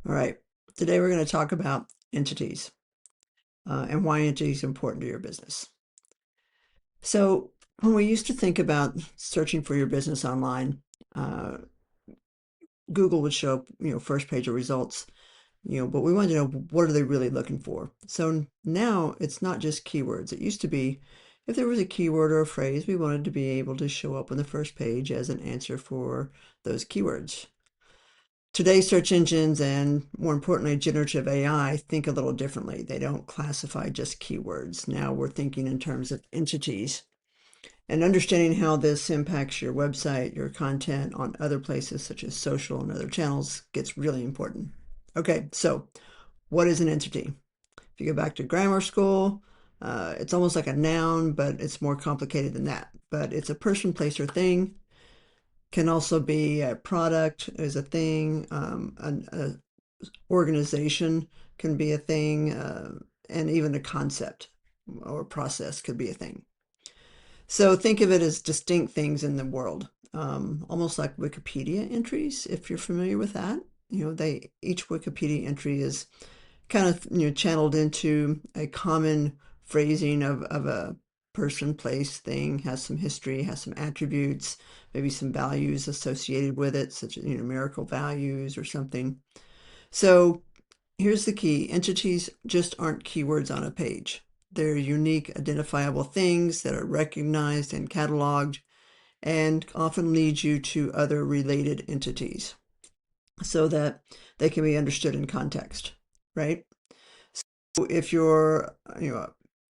All right, today we're going to talk about entities and why entities are important to your business. So when we used to think about searching for your business online, uh, Google would show up, first page of results, but we wanted to know what are they really looking for. So now it's not just keywords. It used to be if there was a keyword or a phrase, we wanted to be able to show up on the first page as an answer for those keywords. Today's search engines and more importantly, generative AI think a little differently. They don't classify just keywords. Now we're thinking in terms of entities and understanding how this impacts your website, your content on other places such as social and other channels gets really important. Okay, so what is an entity? If you go back to grammar school, it's almost like a noun, but it's more complicated than that. But it's a person, place, or thing. Can also be a product is a thing, an organization can be a thing, and even a concept or process could be a thing. So think of it as distinct things in the world, almost like Wikipedia entries, if you're familiar with that. Each Wikipedia entry is kind of channeled into a common phrasing of a person, place, thing, has some history, has some attributes, maybe some values associated with it, such as numerical values or something. So here's the key. Entities just aren't keywords on a page. They're unique identifiable things that are recognized and cataloged and often lead you to other related entities so that they can be understood in context, right? So if you're,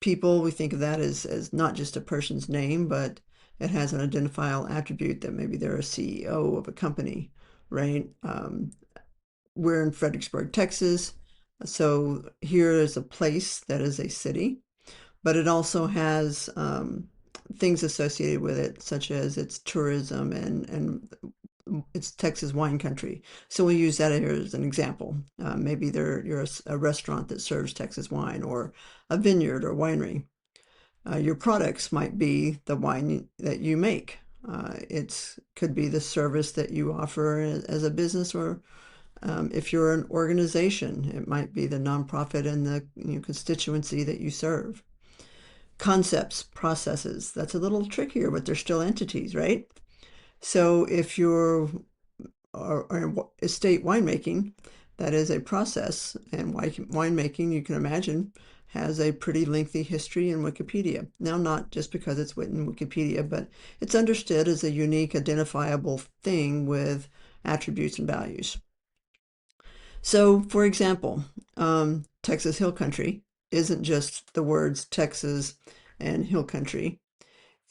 people, we think of that as not just a person's name, but it has an identifiable attribute that maybe they're a CEO of a company, right? We're in Fredericksburg, Texas. So here is a place that is a city, but it also has things associated with it, such as its tourism and it's Texas wine country. So we'll use that here as an example. Maybe you're a restaurant that serves Texas wine or a vineyard or winery. Your products might be the wine that you make. It could be the service that you offer as a business, or if you're an organization, it might be the nonprofit and the constituency that you serve. Concepts, processes, that's a little trickier, but they're still entities, right? So if you're estate winemaking, that is a process, and winemaking, you can imagine, has a pretty lengthy history in Wikipedia. Now, not just because it's written in Wikipedia, but it's understood as a unique, identifiable thing with attributes and values. So, for example, Texas Hill Country isn't just the words Texas and Hill Country.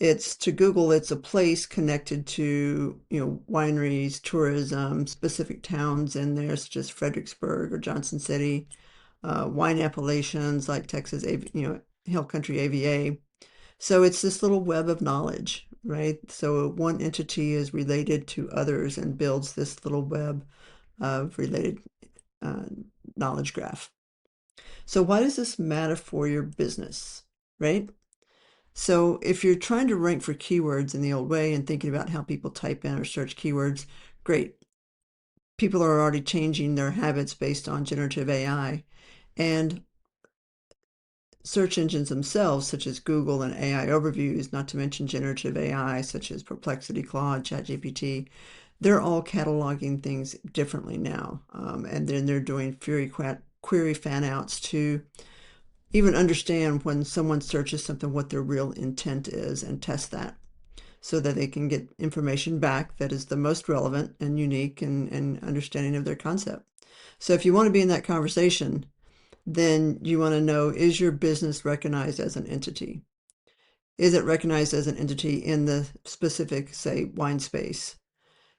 It's to Google, it's a place connected to, wineries, tourism, specific towns in there, such as Fredericksburg or Johnson City, wine appellations like Texas, Hill Country AVA. So it's this little web of knowledge, right? So one entity is related to others and builds this little web of related uh, knowledge graph. So why does this matter for your business, right? So if you're trying to rank for keywords in the old way and thinking about how people type in or search keywords, great. People are already changing their habits based on generative AI, and search engines themselves, such as Google and AI overviews, not to mention generative AI, such as Perplexity, Claude, ChatGPT, they're all cataloging things differently now. And then they're doing query fan outs to even understand when someone searches something what their real intent is and test that so that they can get information back that is the most relevant and unique and understanding of their concept. So if you want to be in that conversation, then you want to know, is your business recognized as an entity? Is it recognized as an entity in the specific, say, wine space?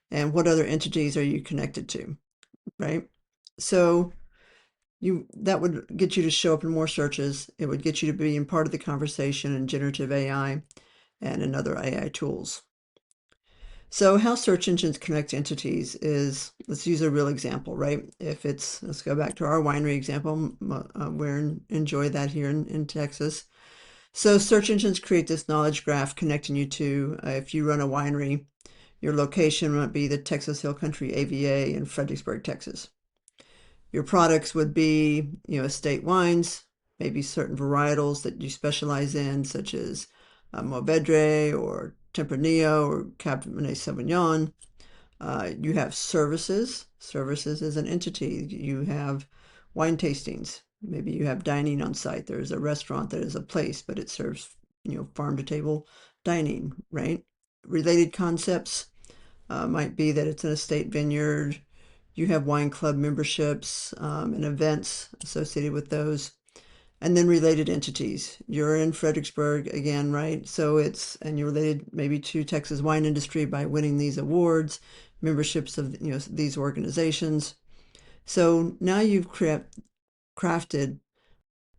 And what other entities are you connected to, right? So that would get you to show up in more searches. It would get you to be in part of the conversation in generative AI and in other AI tools. So how search engines connect entities is, let's use a real example, right? Let's go back to our winery example. We enjoy that here in Texas. So search engines create this knowledge graph connecting you to, if you run a winery, your location might be the Texas Hill Country AVA in Fredericksburg, Texas. Your products would be, estate wines, maybe certain varietals that you specialize in, such as Mourvedre or Tempranillo or Cabernet Sauvignon. You have services. Services is an entity. You have wine tastings. Maybe you have dining on site. There's a restaurant that is a place, but it serves, farm to table dining, right? Related concepts might be that it's an estate vineyard. You have wine club memberships and events associated with those. And then related entities. You're in Fredericksburg again, right? And you're related maybe to Texas wine industry by winning these awards, memberships of, these organizations. So now you've crafted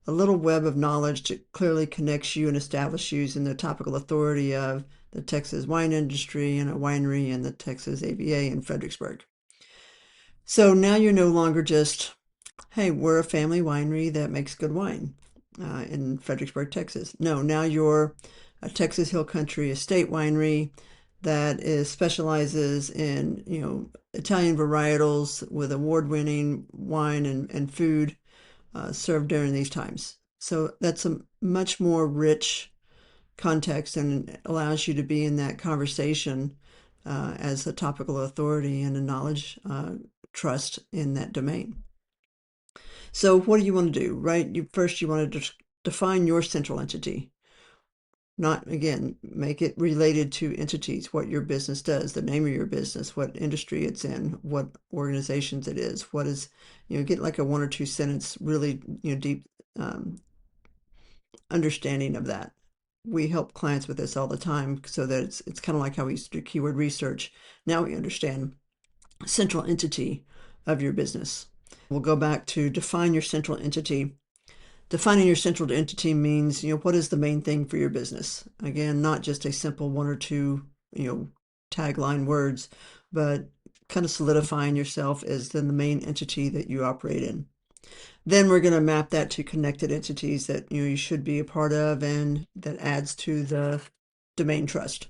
a little web of knowledge that clearly connects you and establishes you in the topical authority of the Texas wine industry and a winery and the Texas AVA in Fredericksburg. So now you're no longer just, hey, we're a family winery that makes good wine in Fredericksburg, Texas. No, now you're a Texas Hill Country estate winery that specializes in, Italian varietals with award-winning wine and food served during these times. So that's a much more rich context and allows you to be in that conversation as a topical authority and a knowledge trust in that domain. So what do you want to do, right? You want to define your central entity. Not, again, make it related to entities, what your business does, the name of your business, what industry it's in, what organizations it is, what is, get like a one or two sentence, really, deep understanding of that. We help clients with this all the time so that it's kind of like how we used to do keyword research. Now we understand central entity of your business. We'll go back to define your central entity. Defining your central entity means, what is the main thing for your business? Again, not just a simple one or two, tagline words, but kind of solidifying yourself as then the main entity that you operate in. Then we're going to map that to connected entities that, you should be a part of and that adds to the domain trust.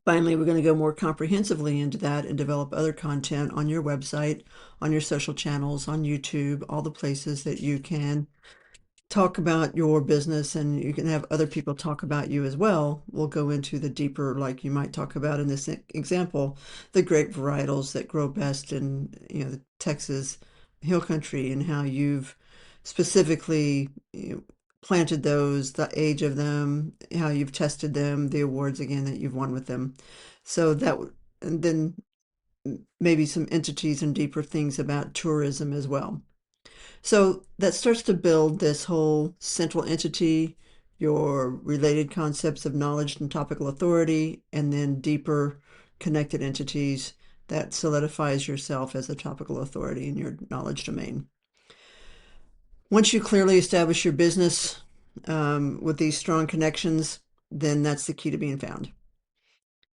Finally, we're going to go more comprehensively into that and develop other content on your website, on your social channels, on YouTube, all the places that you can talk about your business and you can have other people talk about you as well. We'll go into the deeper, like you might talk about in this example, the grape varietals that grow best in, the Texas Hill Country and how you've specifically, planted those, the age of them, how you've tested them, the awards again that you've won with them. So that, and then maybe some entities and deeper things about tourism as well. So that starts to build this whole central entity, your related concepts of knowledge and topical authority, and then deeper connected entities that solidifies yourself as a topical authority in your knowledge domain. Once you clearly establish your business with these strong connections, then that's the key to being found.